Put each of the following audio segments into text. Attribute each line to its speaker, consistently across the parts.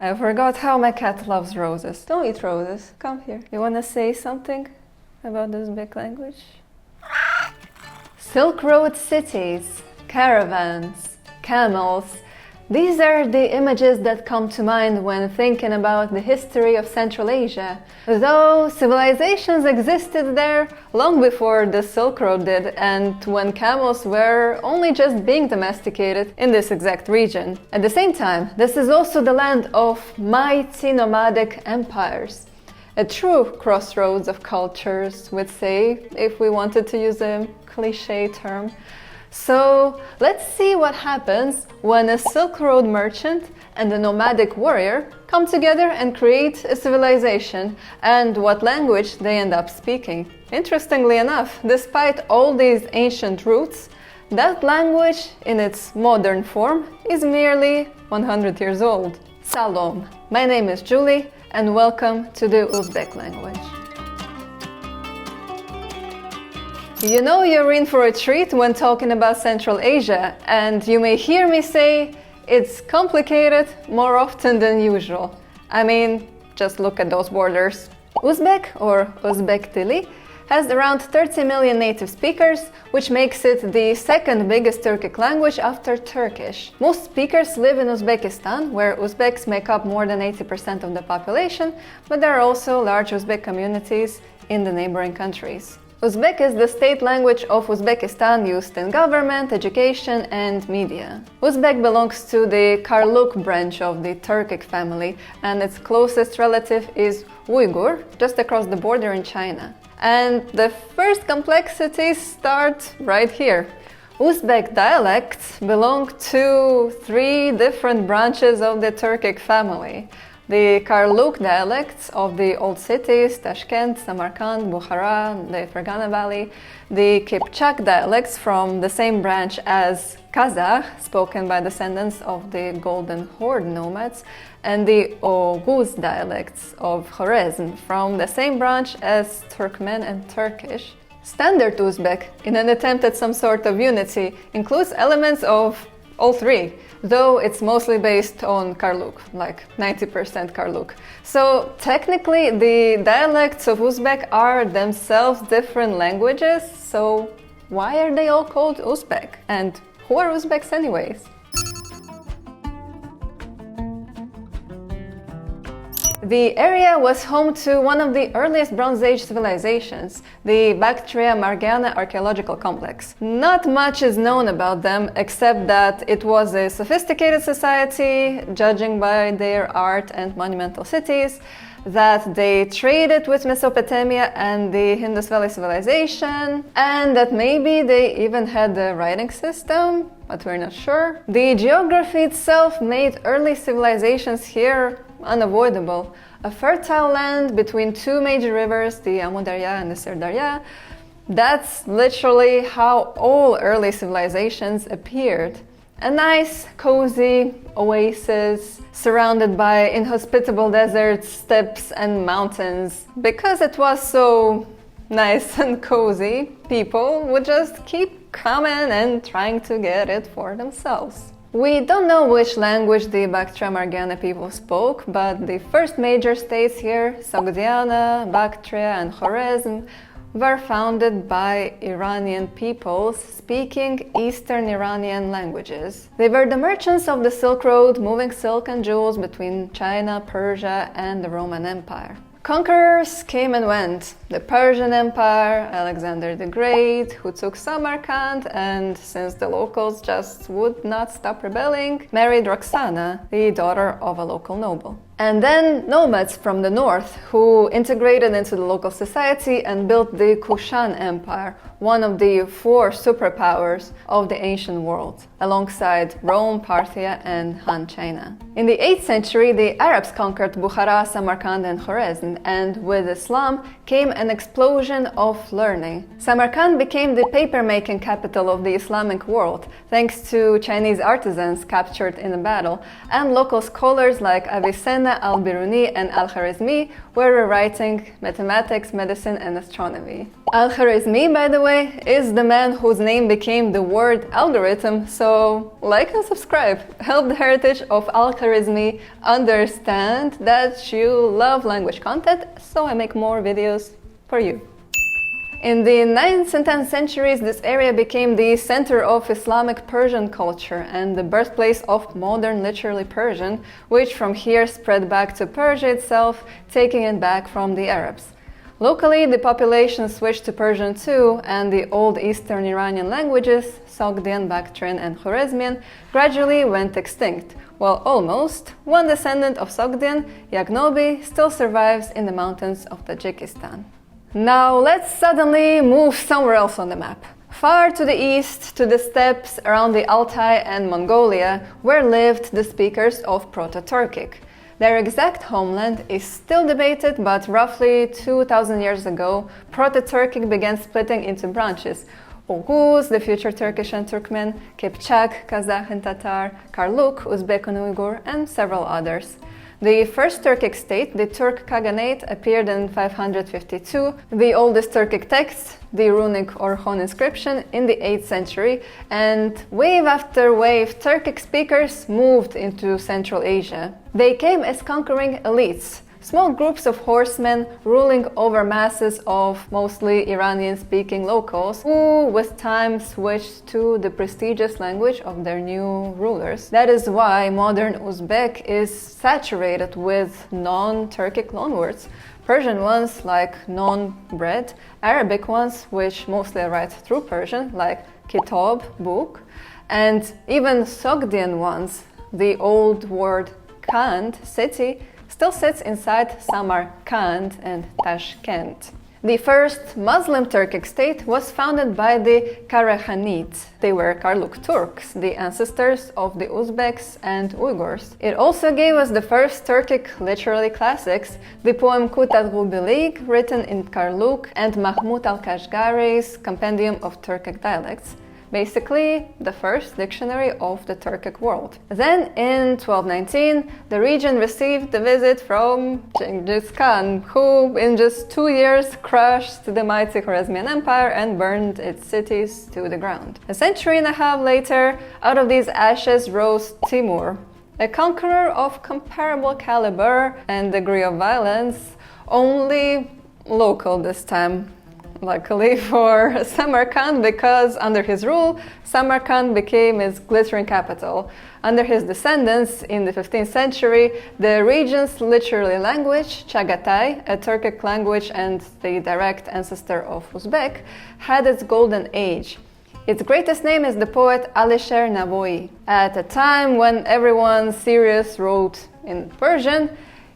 Speaker 1: I forgot how my cat loves roses. Don't eat roses. Come here. You want to say something about the Uzbek language? Silk Road cities, caravans, camels. These are the images that come to mind when thinking about the history of Central Asia. Though civilizations existed there long before the Silk Road did, and when camels were only just being domesticated in this exact region. At the same time, this is also the land of mighty nomadic empires. A true crossroads of cultures, we'd say, if we wanted to use a cliché term. So let's see what happens when a Silk Road merchant and a nomadic warrior come together and create a civilization, and what language they end up speaking. Interestingly enough, despite all these ancient roots, that language in its modern form is merely 100 years old. Salom, my name is Julie, and welcome to the Uzbek language. You know you're in for a treat when talking about Central Asia, and you may hear me say it's complicated more often than usual. I mean, just look at those borders. Uzbek, or Uzbek Dili, has around 30 million native speakers, which makes it the second biggest Turkic language after Turkish. Most speakers live in Uzbekistan, where Uzbeks make up more than 80% of the population, but there are also large Uzbek communities in the neighboring countries. Uzbek is the state language of Uzbekistan used in government, education, and media. Uzbek belongs to the Karluk branch of the Turkic family, and its closest relative is Uyghur, just across the border in China. And the first complexities start right here. Uzbek dialects belong to three different branches of the Turkic family. The Karluk dialects of the old cities, Tashkent, Samarkand, Bukhara, the Fergana Valley, the Kipchak dialects from the same branch as Kazakh, spoken by descendants of the Golden Horde nomads, and the Oghuz dialects of Khwarezm from the same branch as Turkmen and Turkish. Standard Uzbek, in an attempt at some sort of unity, includes elements of all three, though it's mostly based on Karluk, like 90% Karluk. So technically the dialects of Uzbek are themselves different languages, so why are they all called Uzbek? And who are Uzbeks anyways? The area was home to one of the earliest Bronze Age civilizations, the Bactria-Margiana archaeological complex. Not much is known about them, except that it was a sophisticated society, judging by their art and monumental cities, that they traded with Mesopotamia and the Indus Valley civilization, and that maybe they even had a writing system, but we're not sure. The geography itself made early civilizations here unavoidable. A fertile land between two major rivers, the Amu Darya and the Sir Darya. That's literally how all early civilizations appeared. A nice, cozy oasis surrounded by inhospitable deserts, steppes, and mountains. Because it was so nice and cozy, people would just keep coming and trying to get it for themselves. We don't know which language the Bactria-Margiana people spoke, but the first major states here, Sogdiana, Bactria, and Khwarezm, were founded by Iranian peoples speaking Eastern Iranian languages. They were the merchants of the Silk Road, moving silk and jewels between China, Persia, and the Roman Empire. Conquerors came and went. The Persian Empire, Alexander the Great, who took Samarkand, and since the locals just would not stop rebelling, married Roxana, the daughter of a local noble. And then nomads from the north, who integrated into the local society and built the Kushan Empire, one of the four superpowers of the ancient world, alongside Rome, Parthia, and Han China. In the 8th century, the Arabs conquered Bukhara, Samarkand, and Khwarezm, and with Islam came an explosion of learning. Samarkand became the paper-making capital of the Islamic world, thanks to Chinese artisans captured in a battle, and local scholars like Avicenna, Al-Biruni, and Al-Khwarizmi were rewriting mathematics, medicine, and astronomy. Al-Khwarizmi, by the way, is the man whose name became the word algorithm, so like and subscribe. Help the heritage of Al-Khwarizmi understand that you love language content, so I make more videos for you. In the 9th and 10th centuries, this area became the center of Islamic Persian culture and the birthplace of modern literary Persian, which from here spread back to Persia itself, taking it back from the Arabs. Locally, the population switched to Persian too, and the old Eastern Iranian languages, Sogdian, Bactrian, and Khwarezmian, gradually went extinct, while almost one descendant of Sogdian, Yagnobi, still survives in the mountains of Tajikistan. Now let's suddenly move somewhere else on the map. Far to the east, to the steppes around the Altai and Mongolia, where lived the speakers of Proto-Turkic. Their exact homeland is still debated, but roughly 2000 years ago, Proto-Turkic began splitting into branches. Oghuz, the future Turkish and Turkmen, Kipchak, Kazakh and Tatar, Karluk, Uzbek and Uyghur, and several others. The first Turkic state, the Turk Khaganate, appeared in 552, the oldest Turkic text, the runic Orkhon inscription, in the 8th century, and wave after wave Turkic speakers moved into Central Asia. They came as conquering elites, small groups of horsemen ruling over masses of mostly Iranian-speaking locals who, with time, switched to the prestigious language of their new rulers. That is why modern Uzbek is saturated with non-Turkic loanwords. Persian ones like non-bread, Arabic ones which mostly write through Persian like kitab, book, and even Sogdian ones, the old word Kand, city, still sits inside Samarkand and Tashkent. The first Muslim Turkic state was founded by the Karakhanids. They were Karluk Turks, the ancestors of the Uzbeks and Uyghurs. It also gave us the first Turkic literary classics, the poem Kut al-Ghubilig, written in Karluk, and Mahmud al-Kashgari's Compendium of Turkic Dialects. Basically, the first dictionary of the Turkic world. Then, in 1219, the region received a visit from Genghis Khan, who in just 2 years crushed the mighty Khwarezmian Empire and burned its cities to the ground. A century and a half later, out of these ashes rose Timur, a conqueror of comparable caliber and degree of violence, only local this time. Luckily for Samarkand, because under his rule, Samarkand became its glittering capital. Under his descendants, in the 15th century, the region's literary language, Chagatai, a Turkic language and the direct ancestor of Uzbek, had its golden age. Its greatest name is the poet Alisher Navoi. At a time when everyone serious wrote in Persian,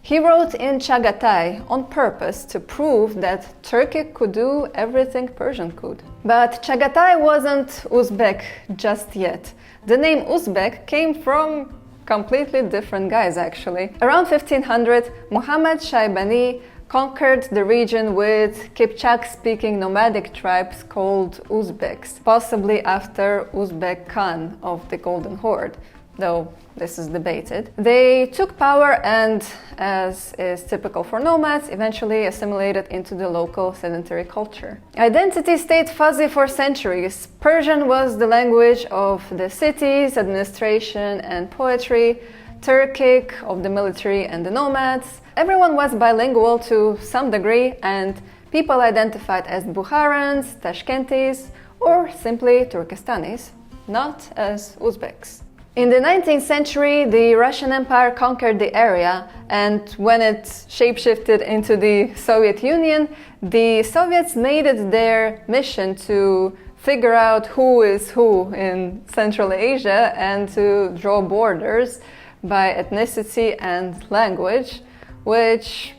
Speaker 1: he wrote in Chagatai on purpose to prove that Turkic could do everything Persian could. But Chagatai wasn't Uzbek just yet. The name Uzbek came from completely different guys actually. Around 1500, Muhammad Shaybani conquered the region with Kipchak-speaking nomadic tribes called Uzbeks, possibly after Uzbek Khan of the Golden Horde, though this is debated. They took power and, as is typical for nomads, eventually assimilated into the local sedentary culture. Identity stayed fuzzy for centuries. Persian was the language of the cities, administration, and poetry, Turkic of the military and the nomads. Everyone was bilingual to some degree, and people identified as Bukharans, Tashkentis, or simply Turkestanis, not as Uzbeks. In the 19th century, the Russian Empire conquered the area, and when it shapeshifted into the Soviet Union, the Soviets made it their mission to figure out who is who in Central Asia and to draw borders by ethnicity and language, which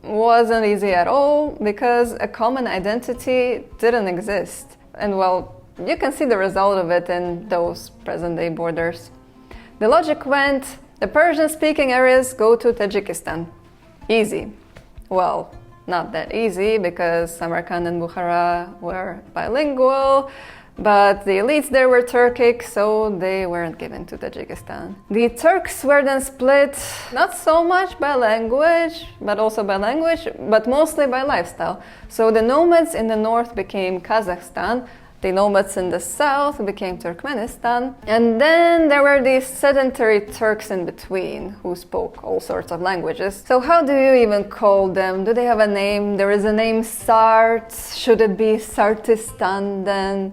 Speaker 1: wasn't easy at all because a common identity didn't exist. And well, you can see the result of it in those present-day borders. The logic went, the Persian-speaking areas go to Tajikistan. Easy. Well, not that easy because Samarkand and Bukhara were bilingual. but the elites there were Turkic, so they weren't given to Tajikistan. The Turks were then split not so much by language, but also by language, but mostly by lifestyle. So the nomads in the north became Kazakhstan, the nomads in the south became Turkmenistan, and then there were these sedentary Turks in between who spoke all sorts of languages. So how do you even call them? Do they have a name? There is a name Sart. Should it be Sartistan then?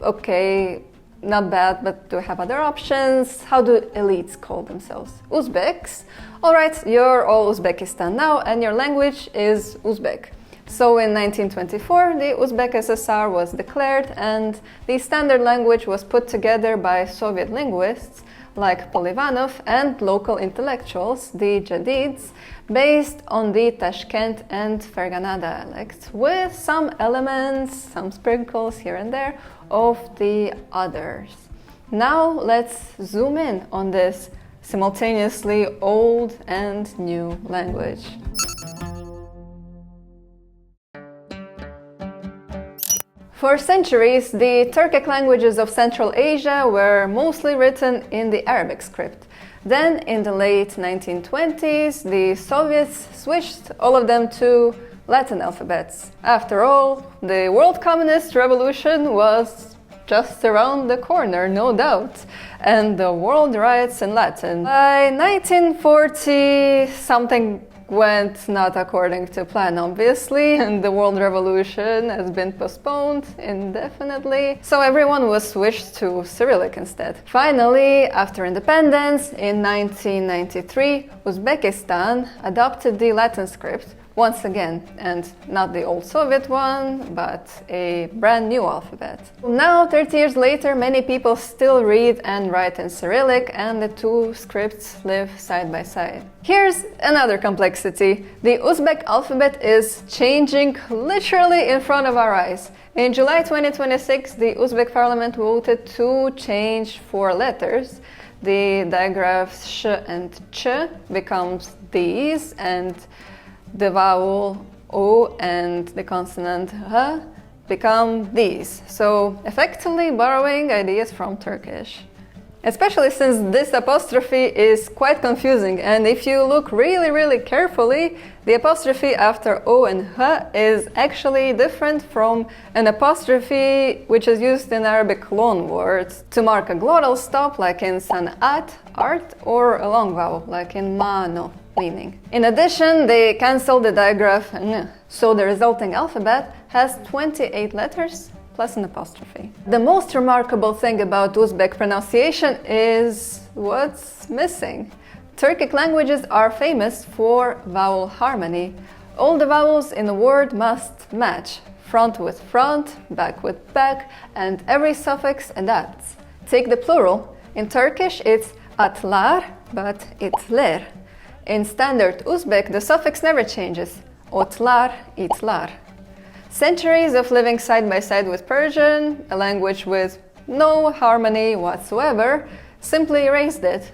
Speaker 1: Okay, not bad, but do we have other options? How do elites call themselves? Uzbeks? Alright, you're all Uzbekistan now, and your language is Uzbek. So in 1924, the Uzbek SSR was declared, and the standard language was put together by Soviet linguists like Polivanov and local intellectuals, the Jadids, based on the Tashkent and Fergana dialects, with some elements, some sprinkles here and there, of the others. Now let's zoom in on this simultaneously old and new language. For centuries, the Turkic languages of Central Asia were mostly written in the Arabic script. Then, in the late 1920s, the Soviets switched all of them to Latin alphabets. After all, the World Communist Revolution was just around the corner, no doubt, and the world writes in Latin. By 1940, something went not according to plan, obviously, and the world revolution has been postponed indefinitely, so everyone was switched to Cyrillic instead. Finally, after independence in 1993, Uzbekistan adopted the Latin script once again, and not the old Soviet one, but a brand new alphabet. Now, 30 years later, many people still read and write in Cyrillic, and the two scripts live side by side. Here's another complexity. The Uzbek alphabet is changing literally in front of our eyes. In July 2026, the Uzbek parliament voted to change 4 letters. The digraphs sh and ch becomes these, and the vowel o and the consonant h become these. So effectively borrowing ideas from Turkish. Especially since this apostrophe is quite confusing, and if you look really carefully, the apostrophe after o and h is actually different from an apostrophe which is used in Arabic loan words to mark a glottal stop, like in san'at, art, or a long vowel, like in mano, leaning. In addition, they cancelled the digraph n, so the resulting alphabet has 28 letters plus an apostrophe. The most remarkable thing about Uzbek pronunciation is what's missing. Turkic languages are famous for vowel harmony. All the vowels in a word must match, front with front, back with back, and every suffix adapts. Take the plural. In Turkish, it's atlar, but itler. In standard Uzbek, the suffix never changes. Otlar, itlar. Centuries of living side by side with Persian, a language with no harmony whatsoever, simply erased it.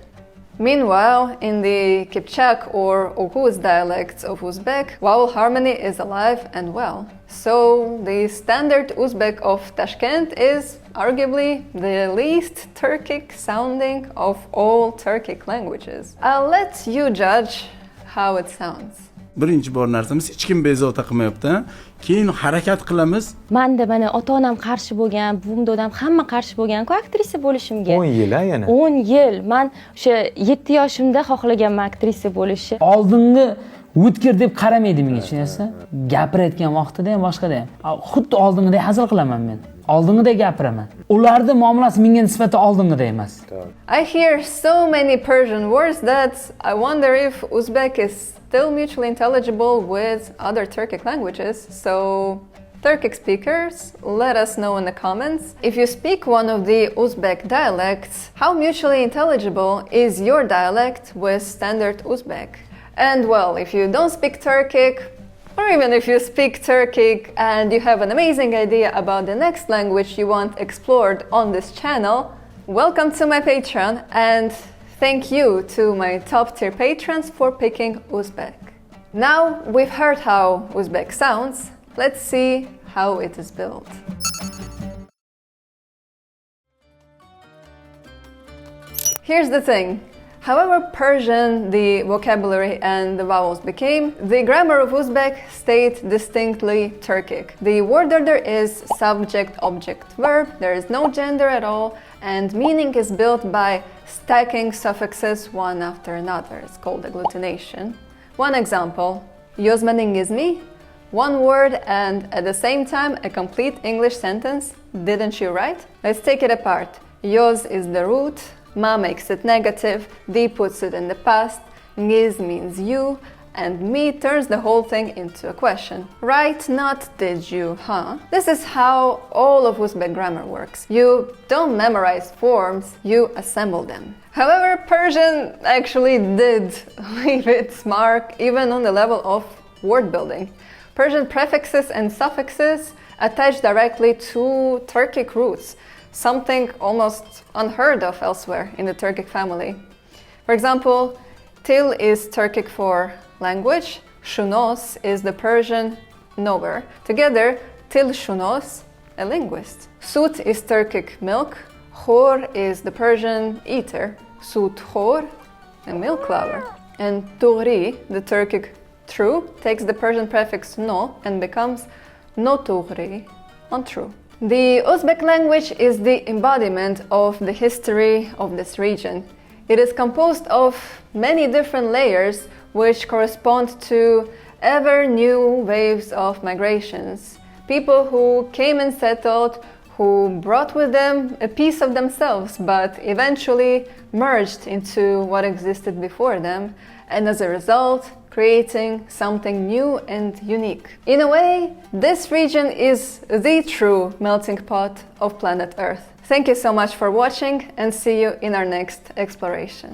Speaker 1: Meanwhile, in the Kipchak or Oghuz dialects of Uzbek, vowel harmony is alive and well. So the standard Uzbek of Tashkent is arguably the least Turkic sounding of all Turkic languages. I'll let you judge how it sounds.
Speaker 2: Birinchi bor narsamiz hech kim bezovta qilmayapti. Keyin harakat qilamiz.
Speaker 3: Menda mana ota-onam qarshi bo'lgan, buvim dadam hamma qarshi bo'lgan-ku aktrisa bo'lishimga.
Speaker 4: 10 yil yana.
Speaker 3: 10 yil. Men o'sha 7 yoshimda xohlaganman aktrisa bo'lishni.
Speaker 5: Oldingi o'tkir deb qaramaydi menga, tushunasizmi? Gapirayotgan vaqtida ham boshqada ham. Xuddi oldingidek hazil qilaman men. Oldingidek gapiraman. Ularning muomalasi menga nisbatan oldingidek emas.
Speaker 1: I hear so many Persian words that I wonder if Uzbek is still mutually intelligible with other Turkic languages. So, Turkic speakers, let us know in the comments. If you speak one of the Uzbek dialects, how mutually intelligible is your dialect with standard Uzbek? And well, if you don't speak Turkic, or even if you speak Turkic and you have an amazing idea about the next language you want explored on this channel, welcome to my Patreon, and thank you to my top tier patrons for picking Uzbek. Now we've heard how Uzbek sounds, let's see how it is built. Here's the thing. However Persian the vocabulary and the vowels became, the grammar of Uzbek stayed distinctly Turkic. The word order is subject, object, verb, there is no gender at all, and meaning is built by stacking suffixes one after another. It's called agglutination. One example, Yozmaningizmi, one word and at the same time a complete English sentence, didn't you write? Let's take it apart. Yoz is the root, ma makes it negative, di puts it in the past, ngiz means you, and mi turns the whole thing into a question. Right, not did you, huh? This is how all of Uzbek grammar works. You don't memorize forms, you assemble them. However, Persian actually did leave its mark even on the level of word building. Persian prefixes and suffixes attach directly to Turkic roots, something almost unheard of elsewhere in the Turkic family. For example, til is Turkic for language, shunos is the Persian knower. Together, til shunos, a linguist. Sut is Turkic milk, khor is the Persian eater, sut khor, a milk lover. And tugri, the Turkic true, takes the Persian prefix no and becomes no tugri, untrue. The Uzbek language is the embodiment of the history of this region. It is composed of many different layers which correspond to ever new waves of migrations. People who came and settled, who brought with them a piece of themselves, but eventually merged into what existed before them, and as a result, creating something new and unique. In a way, this region is the true melting pot of planet Earth. Thank you so much for watching and see you in our next exploration.